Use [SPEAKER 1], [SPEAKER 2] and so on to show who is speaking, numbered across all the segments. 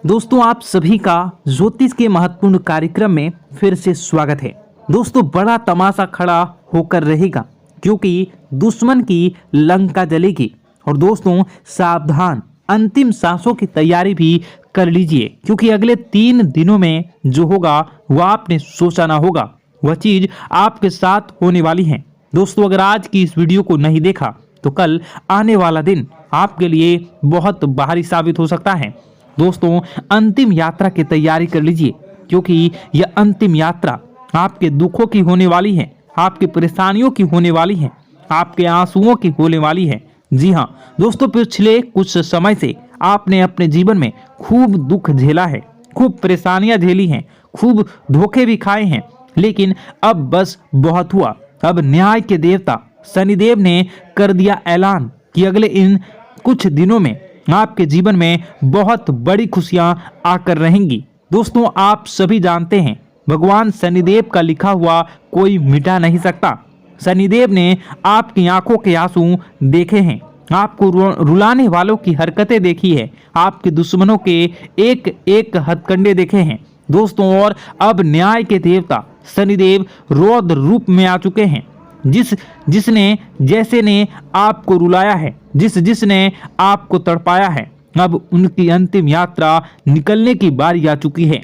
[SPEAKER 1] दोस्तों आप सभी का ज्योतिष के महत्वपूर्ण कार्यक्रम में फिर से स्वागत है। दोस्तों बड़ा तमाशा खड़ा होकर रहेगा क्योंकि दुश्मन की लंका जलेगी। और दोस्तों सावधान, अंतिम सांसों की तैयारी भी कर लीजिए क्योंकि अगले 3 दिनों में जो होगा वह आपने सोचा ना होगा, वह चीज आपके साथ होने वाली है। दोस्तों अगर आज की इस वीडियो को नहीं देखा तो कल आने वाला दिन आपके लिए बहुत भारी साबित हो सकता है। दोस्तों अंतिम यात्रा की तैयारी कर लीजिए क्योंकि यह अंतिम यात्रा आपके दुखों की होने वाली है, आपकी परेशानियों की होने वाली है, आपके आंसुओं की होने वाली है। जी हाँ दोस्तों, पिछले कुछ समय से आपने अपने जीवन में खूब दुख झेला है, खूब परेशानियां झेली हैं, खूब धोखे भी खाए हैं, लेकिन अब बस बहुत हुआ। अब न्याय के देवता शनिदेव ने कर दिया ऐलान कि अगले इन कुछ दिनों में आपके जीवन में बहुत बड़ी खुशियां आकर रहेंगी। दोस्तों आप सभी जानते हैं भगवान शनिदेव का लिखा हुआ कोई मिटा नहीं सकता। शनिदेव ने आपकी आंखों के आंसू देखे हैं, आपको रुलाने वालों की हरकतें देखी है, आपके दुश्मनों के एक एक हथकंडे देखे हैं। दोस्तों और अब न्याय के देवता शनिदेव रौद्र रूप में आ चुके हैं। जिसने जैसे ने आपको रुलाया है, जिसने आपको तड़पाया है, अब उनकी अंतिम यात्रा निकलने की बारी आ चुकी है।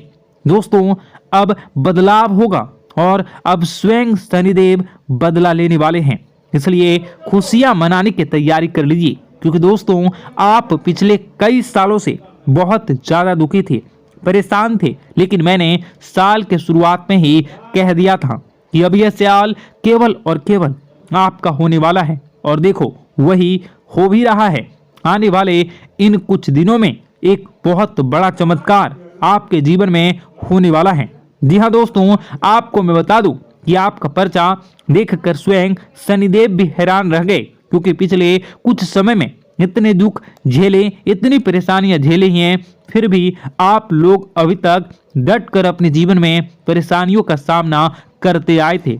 [SPEAKER 1] दोस्तों अब बदलाव होगा और अब स्वयं शनिदेव बदला लेने वाले हैं, इसलिए खुशियां मनाने की तैयारी कर लीजिए क्योंकि दोस्तों आप पिछले कई सालों से बहुत ज्यादा दुखी थे, परेशान थे, लेकिन मैंने साल के शुरुआत में ही कह दिया था कि अब यह साल केवल और केवल आपका होने वाला है और देखो वही हो भी रहा है। आने वाले इन कुछ दिनों में एक बहुत बड़ा चमत्कार आपके जीवन में होने वाला है। जी हाँ दोस्तों, आपको मैं बता दूं कि आपका पर्चा देखकर स्वयं शनिदेव भी हैरान रह गए क्योंकि पिछले कुछ समय में इतने दुख झेले, इतनी परेशानियां झेली हैं, फिर भी आप लोग अभी तक डट कर अपने जीवन में परेशानियों का सामना करते आए थे।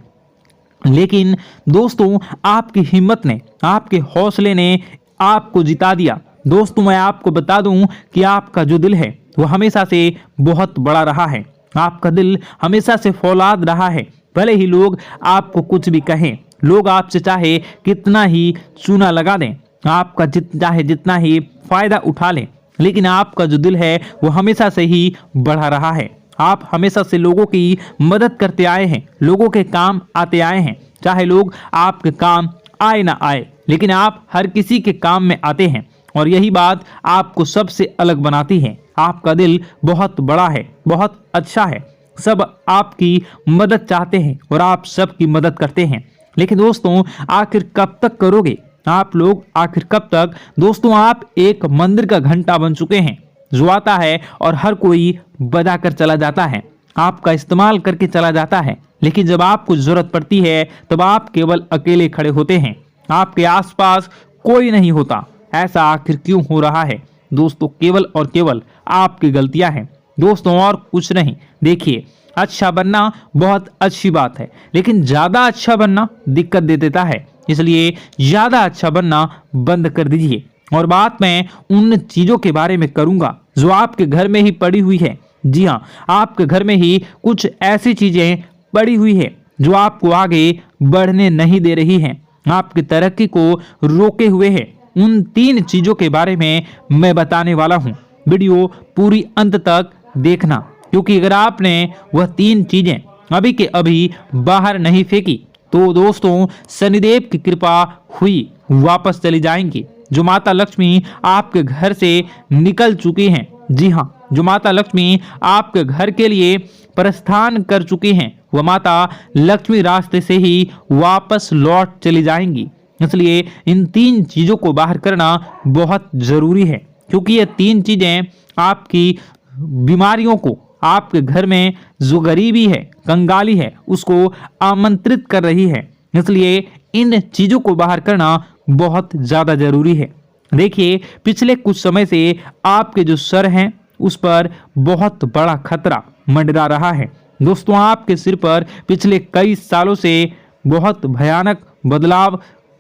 [SPEAKER 1] लेकिन दोस्तों आपकी हिम्मत ने, आपके हौसले ने आपको जिता दिया। दोस्तों मैं आपको बता दूं कि आपका जो दिल है वो हमेशा से बहुत बड़ा रहा है, आपका दिल हमेशा से फौलाद रहा है। भले ही लोग आपको कुछ भी कहें, लोग आपसे चाहे कितना ही चूना लगा दें, आपका चाहे जितना ही फायदा उठा लें, लेकिन आपका जो दिल है वो हमेशा से ही बढ़ा रहा है। आप हमेशा से लोगों की मदद करते आए हैं, लोगों के काम आते आए हैं, चाहे लोग आपके काम आए ना आए, लेकिन आप हर किसी के काम में आते हैं और यही बात आपको सबसे अलग बनाती है। आपका दिल बहुत बड़ा है, बहुत अच्छा है, सब आपकी मदद चाहते हैं और आप सबकी मदद करते हैं। लेकिन दोस्तों आखिर कब तक करोगे आप लोग, आखिर कब तक? दोस्तों आप एक मंदिर का घंटा बन चुके हैं जो आता है और हर कोई बजा कर चला जाता है, आपका इस्तेमाल करके चला जाता है, लेकिन जब आपको जरूरत पड़ती है तब आप केवल अकेले खड़े होते हैं, आपके आसपास कोई नहीं होता। ऐसा आखिर क्यों हो रहा है? दोस्तों केवल और केवल आपकी गलतियां हैं दोस्तों, और कुछ नहीं। देखिए अच्छा बनना बहुत अच्छी बात है, लेकिन ज्यादा अच्छा बनना दिक्कत दे देता है, इसलिए ज्यादा अच्छा बनना बंद कर दीजिए। और बात मैं उन चीजों के बारे में करूंगा जो आपके घर में ही पड़ी हुई है। जी हाँ, आपके घर में ही कुछ ऐसी चीजें पड़ी हुई है जो आपको आगे बढ़ने नहीं दे रही हैं, आपकी तरक्की को रोके हुए है। उन 3 चीजों के बारे में मैं बताने वाला हूँ, वीडियो पूरी अंत तक देखना क्योंकि अगर आपने वह 3 चीजें अभी के अभी बाहर नहीं फेंकी तो दोस्तों शनिदेव की कृपा हुई वापस चली जाएंगी। जो माता लक्ष्मी आपके घर से निकल चुकी हैं, जी हाँ, जो माता लक्ष्मी आपके घर के लिए प्रस्थान कर चुकी हैं, वह माता लक्ष्मी रास्ते से ही वापस लौट चली जाएंगी। इसलिए इन 3 चीजों को बाहर करना बहुत जरूरी है क्योंकि ये 3 चीजें आपकी बीमारियों को, आपके घर में जो गरीबी है, कंगाली है, उसको आमंत्रित कर रही है। इसलिए इन चीजों को बाहर करना बहुत ज्यादा जरूरी है। देखिए पिछले कुछ समय से आपके जो सर हैं उस पर बहुत बड़ा खतरा मंडरा रहा है। दोस्तों आपके सिर पर पिछले कई सालों से बहुत भयानक बदलाव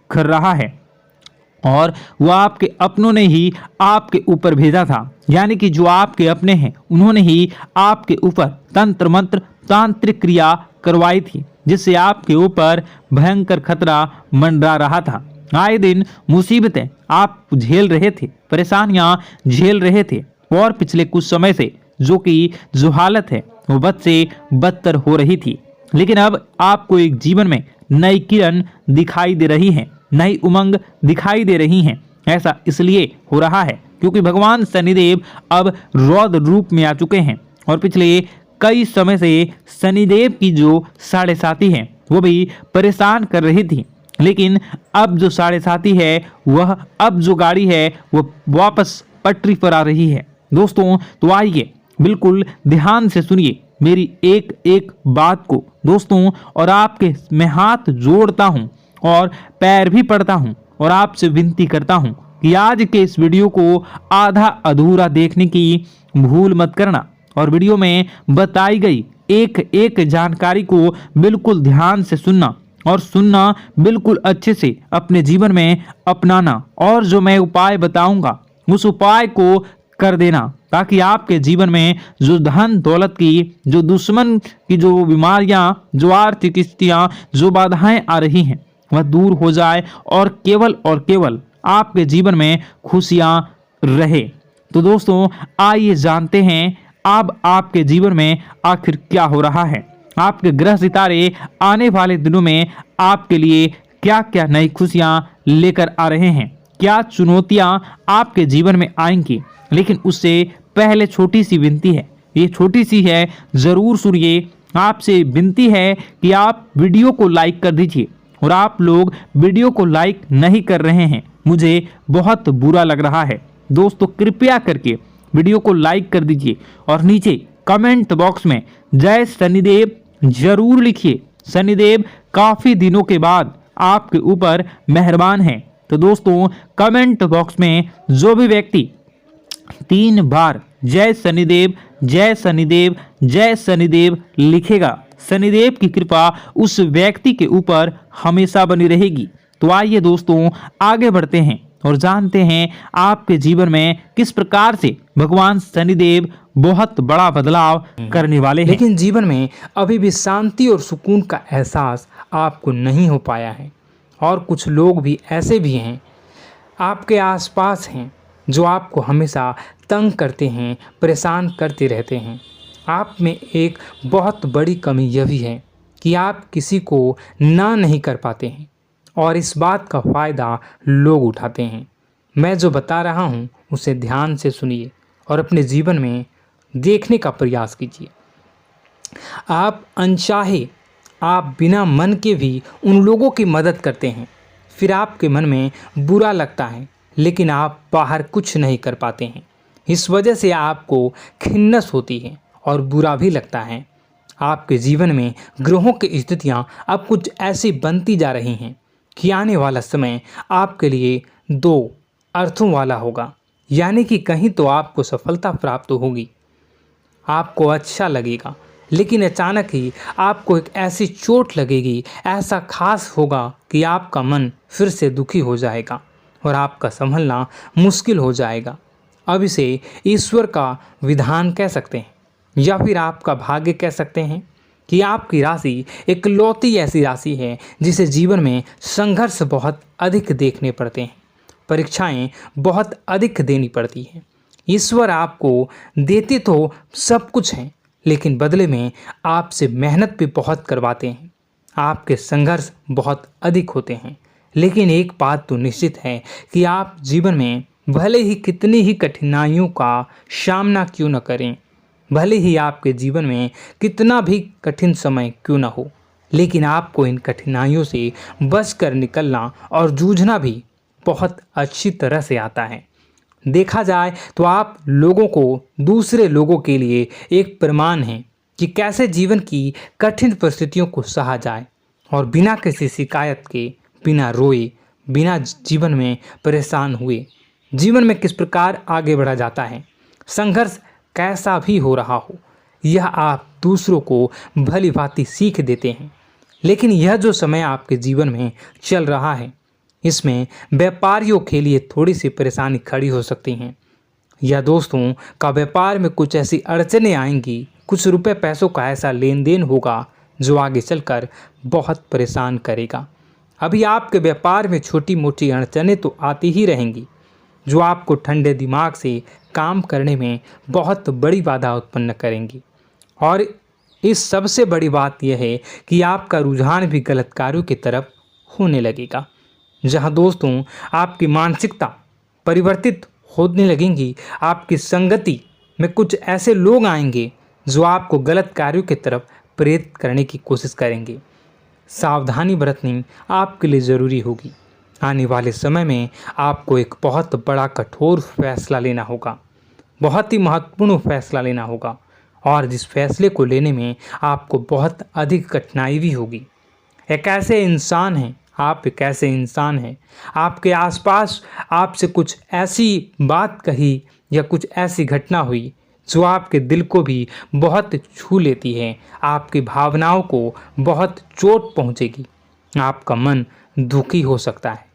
[SPEAKER 1] कर रहा है। और वो आपके अपनों ने ही आपके ऊपर भेजा था, यानी कि जो आपके अपने हैं उन्होंने ही आपके ऊपर तंत्र मंत्र तांत्रिक क्रिया करवाई थी, जिससे आपके ऊपर भयंकर खतरा मंडरा रहा था। आए दिन मुसीबतें आप झेल रहे थे, परेशानियां झेल रहे थे, और पिछले कुछ समय से जो हालत है वो बद से बदतर हो रही थी। लेकिन अब आपको एक जीवन में नई किरण दिखाई दे रही है, नई उमंग दिखाई दे रही हैं। ऐसा इसलिए हो रहा है क्योंकि भगवान शनिदेव अब रौद्र रूप में आ चुके हैं, और पिछले कई समय से शनिदेव की जो साढ़े साथी है वो भी परेशान कर रही थी। लेकिन अब जो साढ़े साथी है वह, अब जो गाड़ी है वो वापस पटरी पर आ रही है। दोस्तों तो आइए बिल्कुल ध्यान से सुनिए मेरी एक एक बात को दोस्तों, और आपके मैं हाथ जोड़ता हूं और पैर भी पड़ता हूं और आपसे विनती करता हूं कि आज के इस वीडियो को आधा अधूरा देखने की भूल मत करना, और वीडियो में बताई गई एक एक जानकारी को बिल्कुल ध्यान से सुनना, और सुनना बिल्कुल अच्छे से अपने जीवन में अपनाना, और जो मैं उपाय बताऊंगा उस उपाय को कर देना, ताकि आपके जीवन में जो धन दौलत की, जो दुश्मन की जो बीमारियां, जो आर्थिक स्थितियां, जो बाधाएं आ रही हैं वह दूर हो जाए, और केवल आपके जीवन में खुशियां रहे। तो दोस्तों आइए जानते हैं अब आपके जीवन में आखिर क्या हो रहा है। आपके ग्रह सितारे आने वाले दिनों में आपके लिए क्या क्या नई खुशियां लेकर आ रहे हैं, क्या चुनौतियां आपके जीवन में आएंगी। लेकिन उससे पहले छोटी सी विनती है, ये छोटी सी है, जरूर सुनिए। आपसे विनती है कि आप वीडियो को लाइक कर दीजिए, और आप लोग वीडियो को लाइक नहीं कर रहे हैं, मुझे बहुत बुरा लग रहा है। दोस्तों कृपया करके वीडियो को लाइक कर दीजिए, और नीचे कमेंट बॉक्स में जय शनिदेव जरूर लिखिए। शनिदेव काफी दिनों के बाद आपके ऊपर मेहरबान हैं। तो दोस्तों कमेंट बॉक्स में जो भी व्यक्ति 3 बार जय शनिदेव जय शनिदेव जय शनिदेव लिखेगा, शनिदेव की कृपा उस व्यक्ति के ऊपर हमेशा बनी रहेगी। तो आइए दोस्तों आगे बढ़ते हैं और जानते हैं आपके जीवन में किस प्रकार से भगवान शनिदेव बहुत बड़ा बदलाव करने वाले हैं।
[SPEAKER 2] लेकिन जीवन में अभी भी शांति और सुकून का एहसास आपको नहीं हो पाया है, और कुछ लोग भी ऐसे भी हैं आपके आसपास हैं जो आपको हमेशा तंग करते हैं, परेशान करते रहते हैं। आप में एक बहुत बड़ी कमी यह भी है कि आप किसी को ना नहीं कर पाते हैं, और इस बात का फ़ायदा लोग उठाते हैं। मैं जो बता रहा हूँ उसे ध्यान से सुनिए और अपने जीवन में देखने का प्रयास कीजिए। आप अनचाहे, आप बिना मन के भी उन लोगों की मदद करते हैं, फिर आपके मन में बुरा लगता है, लेकिन आप बाहर कुछ नहीं कर पाते हैं। इस वजह से आपको खिन्नस होती है और बुरा भी लगता है। आपके जीवन में ग्रहों की स्थितियां अब कुछ ऐसी बनती जा रही हैं कि आने वाला समय आपके लिए 2 अर्थों वाला होगा, यानी कि कहीं तो आपको सफलता प्राप्त होगी, आपको अच्छा लगेगा, लेकिन अचानक ही आपको एक ऐसी चोट लगेगी, ऐसा खास होगा कि आपका मन फिर से दुखी हो जाएगा और आपका संभलना मुश्किल हो जाएगा। अब इसे ईश्वर का विधान कह सकते हैं, या फिर आपका भाग्य कह सकते हैं कि आपकी राशि इकलौती ऐसी राशि है जिसे जीवन में संघर्ष बहुत अधिक देखने पड़ते हैं, परीक्षाएं बहुत अधिक देनी पड़ती हैं। ईश्वर आपको देते तो सब कुछ हैं, लेकिन बदले में आपसे मेहनत भी बहुत करवाते हैं। आपके संघर्ष बहुत अधिक होते हैं, लेकिन एक बात तो निश्चित है कि आप जीवन में भले ही कितनी ही कठिनाइयों का सामना क्यों न करें, भले ही आपके जीवन में कितना भी कठिन समय क्यों न हो, लेकिन आपको इन कठिनाइयों से बचकर निकलना और जूझना भी बहुत अच्छी तरह से आता है। देखा जाए तो आप लोगों को, दूसरे लोगों के लिए एक प्रमाण हैं कि कैसे जीवन की कठिन परिस्थितियों को सहा जाए और बिना किसी शिकायत के, बिना रोए, बिना जीवन में परेशान हुए जीवन में किस प्रकार आगे बढ़ा जाता है। संघर्ष कैसा भी हो रहा हो, यह आप दूसरों को भली भांति सीख देते हैं। लेकिन यह जो समय आपके जीवन में चल रहा है, इसमें व्यापारियों के लिए थोड़ी सी परेशानी खड़ी हो सकती हैं, या दोस्तों का व्यापार में कुछ ऐसी अड़चनें आएंगी, कुछ रुपए पैसों का ऐसा लेन देन होगा जो आगे चलकर बहुत परेशान करेगा। अभी आपके व्यापार में छोटी मोटी अड़चनें तो आती ही रहेंगी, जो आपको ठंडे दिमाग से काम करने में बहुत बड़ी बाधा उत्पन्न करेंगी। और इस सबसे बड़ी बात यह है कि आपका रुझान भी गलत कार्यों की तरफ होने लगेगा, जहां दोस्तों आपकी मानसिकता परिवर्तित होने लगेंगी। आपकी संगति में कुछ ऐसे लोग आएंगे जो आपको गलत कार्यों की तरफ प्रेरित करने की कोशिश करेंगे। सावधानी बरतनी आपके लिए ज़रूरी होगी। आने वाले समय में आपको एक बहुत बड़ा कठोर फैसला लेना होगा, बहुत ही महत्वपूर्ण फैसला लेना होगा, और जिस फैसले को लेने में आपको बहुत अधिक कठिनाई भी होगी। एक ऐसे इंसान हैं, आप एक ऐसे इंसान हैं, आपके आसपास आपसे कुछ ऐसी बात कही या कुछ ऐसी घटना हुई जो आपके दिल को भी बहुत छू लेती है, आपकी भावनाओं को बहुत चोट पहुंचेगी, आपका मन दुखी हो सकता है।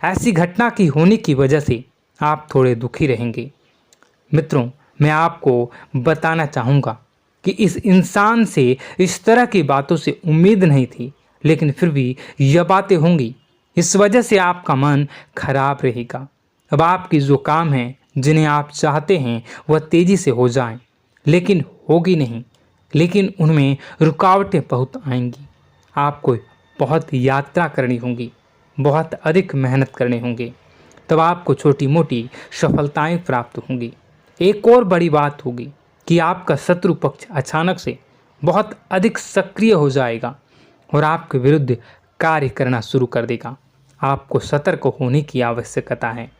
[SPEAKER 2] ऐसी घटना की होने की वजह से आप थोड़े दुखी रहेंगे। मित्रों, मैं आपको बताना चाहूँगा कि इस इंसान से इस तरह की बातों से उम्मीद नहीं थी, लेकिन फिर भी यह बातें होंगी। इस वजह से आपका मन खराब रहेगा। अब आपकी जो काम है, जिन्हें आप चाहते हैं वह तेज़ी से हो जाएं, लेकिन होगी नहीं, लेकिन उनमें रुकावटें बहुत आएंगी। आपको बहुत यात्रा करनी होगी, बहुत अधिक मेहनत करने होंगे, तब आपको छोटी मोटी सफलताएं प्राप्त होंगी। एक और बड़ी बात होगी कि आपका शत्रु पक्ष अचानक से बहुत अधिक सक्रिय हो जाएगा और आपके विरुद्ध कार्य करना शुरू कर देगा। आपको सतर्क होने की आवश्यकता है।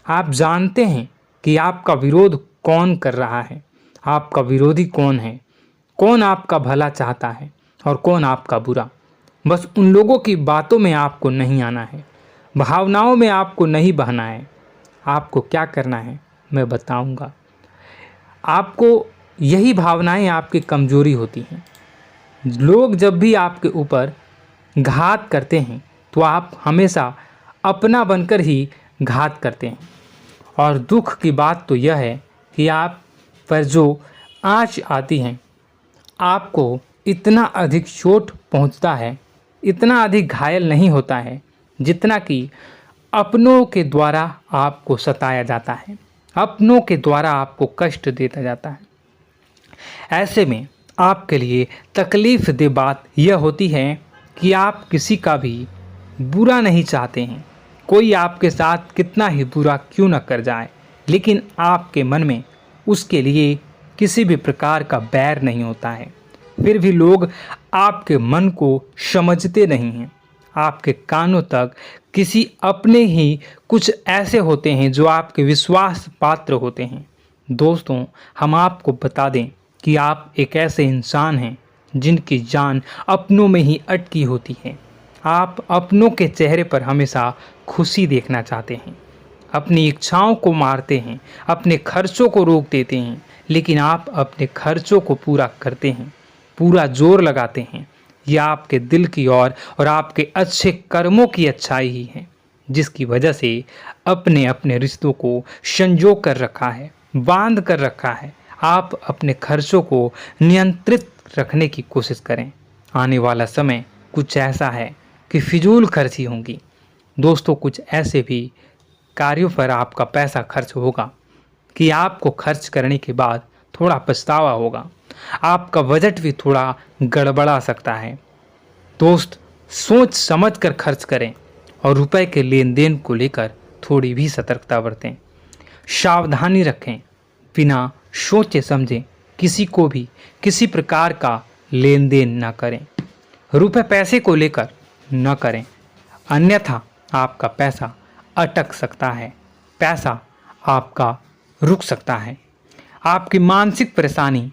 [SPEAKER 2] आप जानते हैं कि आपका विरोध कौन कर रहा है, आपका विरोधी कौन है, कौन आपका भला चाहता है और कौन आपका बुरा। बस उन लोगों की बातों में आपको नहीं आना है, भावनाओं में आपको नहीं बहना है। आपको क्या करना है मैं बताऊंगा। आपको यही भावनाएं आपकी कमजोरी होती हैं। लोग जब भी आपके ऊपर घात करते हैं तो आप हमेशा अपना बनकर ही घात करते हैं। और दुख की बात तो यह है कि आप पर जो आँच आती है, आपको इतना अधिक चोट पहुंचता है, इतना अधिक घायल नहीं होता है जितना कि अपनों के द्वारा आपको सताया जाता है, अपनों के द्वारा आपको कष्ट देता जाता है। ऐसे में आपके लिए तकलीफ दे बात यह होती है कि आप किसी का भी बुरा नहीं चाहते हैं। कोई आपके साथ कितना ही बुरा क्यों न कर जाए, लेकिन आपके मन में उसके लिए किसी भी प्रकार का बैर नहीं होता है। फिर भी लोग आपके मन को समझते नहीं हैं। आपके कानों तक किसी अपने ही कुछ ऐसे होते हैं जो आपके विश्वास पात्र होते हैं। दोस्तों, हम आपको बता दें कि आप एक ऐसे इंसान हैं जिनकी जान अपनों में ही अटकी होती है। आप अपनों के चेहरे पर हमेशा खुशी देखना चाहते हैं, अपनी इच्छाओं को मारते हैं, अपने खर्चों को रोक देते हैं, लेकिन आप अपने खर्चों को पूरा करते हैं, पूरा जोर लगाते हैं। यह आपके दिल की और आपके अच्छे कर्मों की अच्छाई ही है, जिसकी वजह से अपने अपने रिश्तों को संजो कर रखा है, बांध कर रखा है। आप अपने खर्चों को नियंत्रित रखने की कोशिश करें। आने वाला समय कुछ ऐसा है कि फिजूल खर्ची होंगी। दोस्तों, कुछ ऐसे भी कार्यों पर आपका पैसा खर्च होगा कि आपको खर्च करने के बाद थोड़ा पछतावा होगा। आपका बजट भी थोड़ा गड़बड़ा सकता है। दोस्त, सोच समझ कर खर्च करें और रुपए के लेन देन को लेकर थोड़ी भी सतर्कता बरतें। सावधानी रखें, बिना सोचे समझे किसी को भी किसी प्रकार का लेन देन न करें। रुपए पैसे को लेकर न करें, अन्यथा आपका पैसा अटक सकता है, पैसा आपका रुक सकता है। आपकी मानसिक परेशानी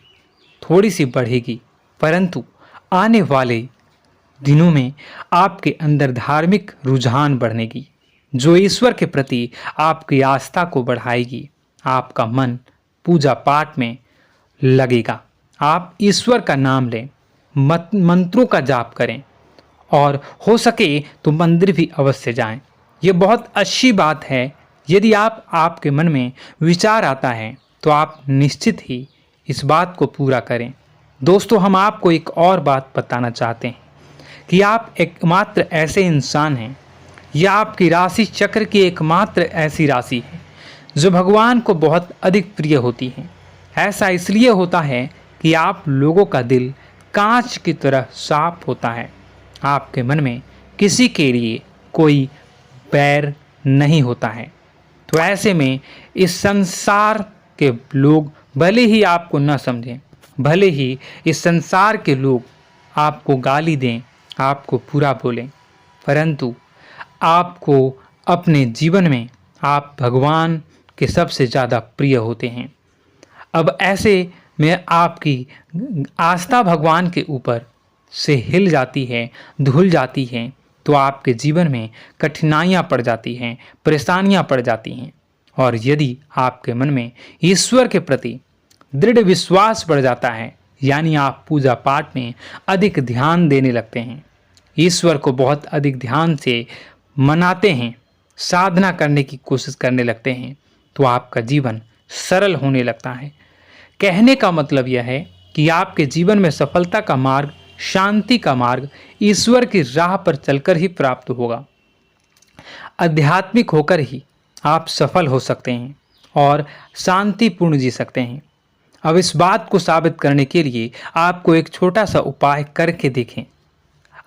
[SPEAKER 2] थोड़ी सी बढ़ेगी, परंतु आने वाले दिनों में आपके अंदर धार्मिक रुझान बढ़नेगी, जो ईश्वर के प्रति आपकी आस्था को बढ़ाएगी। आपका मन पूजा पाठ में लगेगा। आप ईश्वर का नाम लें, मंत्रों का जाप करें और हो सके तो मंदिर भी अवश्य जाएं। ये बहुत अच्छी बात है। यदि आपके मन में विचार आता है तो आप निश्चित ही इस बात को पूरा करें। दोस्तों, हम आपको एक और बात बताना चाहते हैं कि आप एकमात्र ऐसे इंसान हैं, यह आपकी राशि चक्र की एकमात्र ऐसी राशि है जो भगवान को बहुत अधिक प्रिय होती है। ऐसा इसलिए होता है कि आप लोगों का दिल कांच की तरह साफ होता है। आपके मन में किसी के लिए कोई बैर नहीं होता है। तो ऐसे में इस संसार के लोग भले ही आपको न समझें, भले ही इस संसार के लोग आपको गाली दें, आपको बुरा बोलें, परंतु आपको अपने जीवन में आप भगवान के सबसे ज़्यादा प्रिय होते हैं। अब ऐसे में आपकी आस्था भगवान के ऊपर से हिल जाती है, धुल जाती है, तो आपके जीवन में कठिनाइयाँ पड़ जाती हैं, परेशानियाँ पड़ जाती हैं। और यदि आपके मन में ईश्वर के प्रति दृढ़ विश्वास बढ़ जाता है, यानी आप पूजा पाठ में अधिक ध्यान देने लगते हैं, ईश्वर को बहुत अधिक ध्यान से मनाते हैं, साधना करने की कोशिश करने लगते हैं, तो आपका जीवन सरल होने लगता है। कहने का मतलब यह है कि आपके जीवन में सफलता का मार्ग, शांति का मार्ग ईश्वर की राह पर चलकर ही प्राप्त होगा। आध्यात्मिक होकर ही आप सफल हो सकते हैं और शांतिपूर्ण जी सकते हैं। अब इस बात को साबित करने के लिए आपको एक छोटा सा उपाय करके देखें।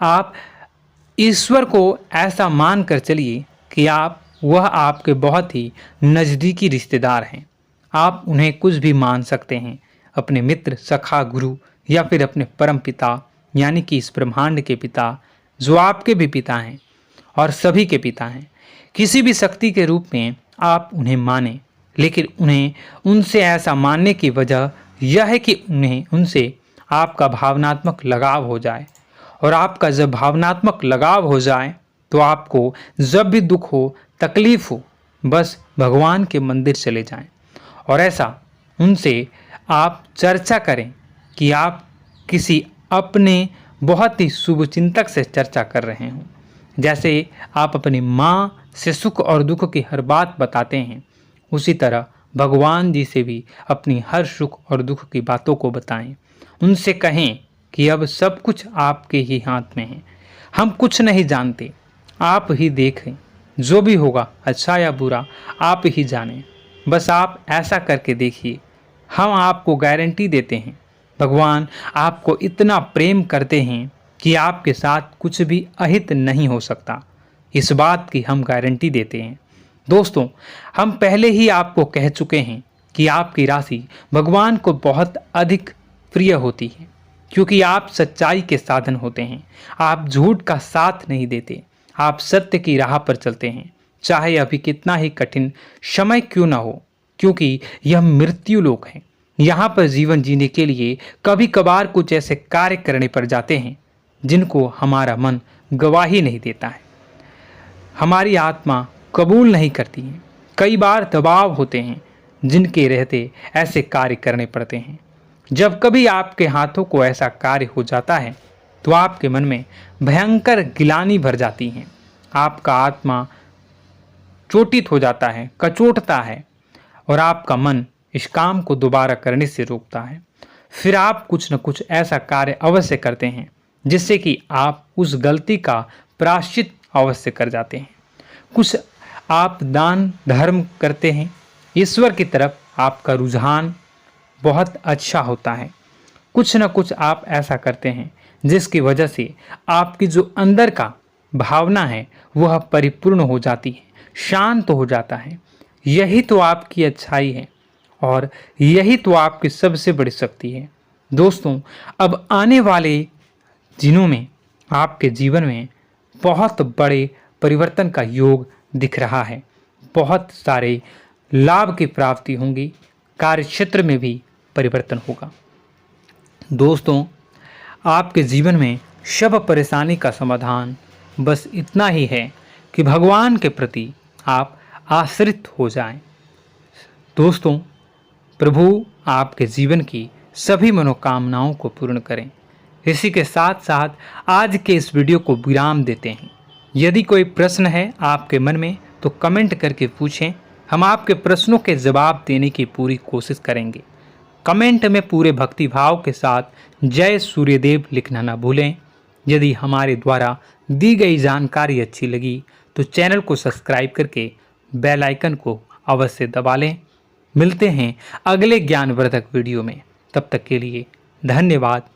[SPEAKER 2] आप ईश्वर को ऐसा मान कर चलिए कि वह आपके बहुत ही नज़दीकी रिश्तेदार हैं। आप उन्हें कुछ भी मान सकते हैं, अपने मित्र, सखा, गुरु या फिर अपने परम पिता, यानी कि इस ब्रह्मांड के पिता, जो आपके भी पिता हैं और सभी के पिता हैं। किसी भी शक्ति के रूप में आप उन्हें मानें, लेकिन उन्हें उनसे ऐसा मानने की वजह यह है कि उनसे आपका भावनात्मक लगाव हो जाए। और आपका जब भावनात्मक लगाव हो जाए तो आपको जब भी दुख हो, तकलीफ हो, बस भगवान के मंदिर चले जाएं और ऐसा उनसे आप चर्चा करें कि आप किसी अपने बहुत ही शुभ चिंतक से चर्चा कर रहे हों। जैसे आप अपनी माँ से सुख और दुख की हर बात बताते हैं, उसी तरह भगवान जी से भी अपनी हर सुख और दुख की बातों को बताएं। उनसे कहें कि अब सब कुछ आपके ही हाथ में है, हम कुछ नहीं जानते, आप ही देखें, जो भी होगा अच्छा या बुरा आप ही जानें। बस आप ऐसा करके देखिए, हम आपको गारंटी देते हैं भगवान आपको इतना प्रेम करते हैं कि आपके साथ कुछ भी अहित नहीं हो सकता। इस बात की हम गारंटी देते हैं। दोस्तों, हम पहले ही आपको कह चुके हैं कि आपकी राशि भगवान को बहुत अधिक प्रिय होती है, क्योंकि आप सच्चाई के साधन होते हैं। आप झूठ का साथ नहीं देते, आप सत्य की राह पर चलते हैं, चाहे अभी कितना ही कठिन समय क्यों ना हो, क्योंकि यह मृत्यु लोक है। यहाँ पर जीवन जीने के लिए कभी कभार कुछ ऐसे कार्य करने पड़ जाते हैं जिनको हमारा मन गवाही नहीं देता है, हमारी आत्मा कबूल नहीं करती है। कई बार दबाव होते हैं जिनके रहते ऐसे कार्य करने पड़ते हैं। जब कभी आपके हाथों को ऐसा कार्य हो जाता है तो आपके मन में भयंकर गिलानी भर जाती है, आपका आत्मा चोटित हो जाता है, कचोटता है और आपका मन इस काम को दोबारा करने से रोकता है। फिर आप कुछ न कुछ ऐसा कार्य अवश्य करते हैं जिससे कि आप उस गलती का प्रायश्चित अवश्य कर जाते हैं। कुछ आप दान धर्म करते हैं, ईश्वर की तरफ आपका रुझान बहुत अच्छा होता है। कुछ न कुछ आप ऐसा करते हैं जिसकी वजह से आपकी जो अंदर का भावना है वह परिपूर्ण हो जाती है, शांत हो जाता है। यही तो आपकी अच्छाई है और यही तो आपकी सबसे बड़ी शक्ति है। दोस्तों, अब आने वाले दिनों में आपके जीवन में बहुत बड़े परिवर्तन का योग दिख रहा है। बहुत सारे लाभ की प्राप्ति होंगी, कार्य क्षेत्र में भी परिवर्तन होगा। दोस्तों, आपके जीवन में सब परेशानी का समाधान बस इतना ही है कि भगवान के प्रति आप आश्रित हो जाएं। दोस्तों, प्रभु आपके जीवन की सभी मनोकामनाओं को पूर्ण करें। इसी के साथ साथ आज के इस वीडियो को विराम देते हैं। यदि कोई प्रश्न है आपके मन में तो कमेंट करके पूछें, हम आपके प्रश्नों के जवाब देने की पूरी कोशिश करेंगे। कमेंट में पूरे भक्तिभाव के साथ जय सूर्यदेव लिखना ना भूलें। यदि हमारे द्वारा दी गई जानकारी अच्छी लगी तो चैनल को सब्सक्राइब करके बेल आइकन को अवश्य दबा लें। मिलते हैं अगले ज्ञानवर्धक वीडियो में, तब तक के लिए धन्यवाद।